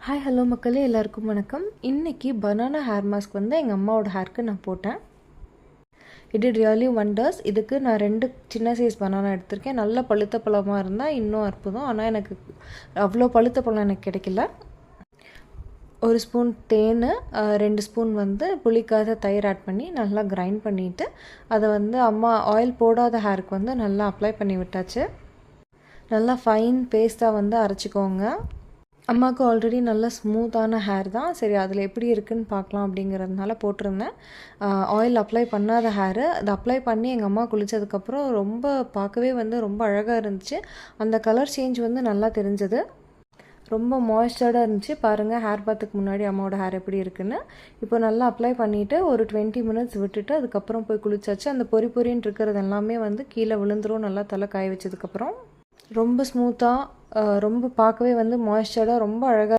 Hi hello மக்களே, எல்லாருக்கும் வணக்கம். இன்றைக்கி பனானா ஹேர் மாஸ்க் வந்து எங்கள் அம்மாவோட ஹேருக்கு நான் போட்டேன். It did really wonders. இதுக்கு நான் 2 சின்ன சைஸ் பனானா எடுத்திருக்கேன். நல்ல பழுத்த பழமாக இருந்தால் இன்னும் அற்புதம். ஆனால் எனக்கு அவ்வளோ பழுத்த பழம் எனக்கு கிடைக்கல. 1 ஸ்பூன் தேன், 2 ஸ்பூன் வந்து புளிக்காத தயிர் ஆட் பண்ணி நல்லா கிரைண்ட் பண்ணிவிட்டு அதை வந்து அம்மா ஆயில் போடாத ஹேருக்கு வந்து நல்லா அப்ளை பண்ணி விட்டாச்சு. நல்லா ஃபைன் பேஸ்ட்டாக வந்து அரைச்சிக்கோங்க. அம்மாவுக்கு ஆல்ரெடி நல்ல ஸ்மூத்தான ஹேர் தான். சரி, அதில் எப்படி இருக்குதுன்னு பார்க்கலாம் அப்படிங்கிறதுனால போட்டிருந்தேன். ஆயில் அப்ளை பண்ணாத ஹேரு. அதை அப்ளை பண்ணி எங்கள் அம்மா குளித்ததுக்கப்புறம் ரொம்ப பார்க்கவே வந்து ரொம்ப அழகாக இருந்துச்சு. அந்த கலர் சேஞ்ச் வந்து நல்லா தெரிஞ்சது. ரொம்ப மாய்ஸ்சர்டாக இருந்துச்சு. பாருங்கள், ஹேர் பாத்துக்கு முன்னாடி அம்மாவோட ஹேர் எப்படி இருக்குன்னு. இப்போ நல்லா அப்ளை பண்ணிவிட்டு ஒரு 20 மினிட்ஸ் விட்டுட்டு அதுக்கப்புறம் போய் குளிச்சாச்சு. அந்த பொறின்னு இருக்கிறது எல்லாமே வந்து கீழே விழுந்துரும். நல்லா தலை காய வச்சதுக்கப்புறம் ரொம்ப ஸ்மூத்தாக, ரொம்ப பார்க்கவே வந்து மாய்ஸ்சர்டாக ரொம்ப அழகாக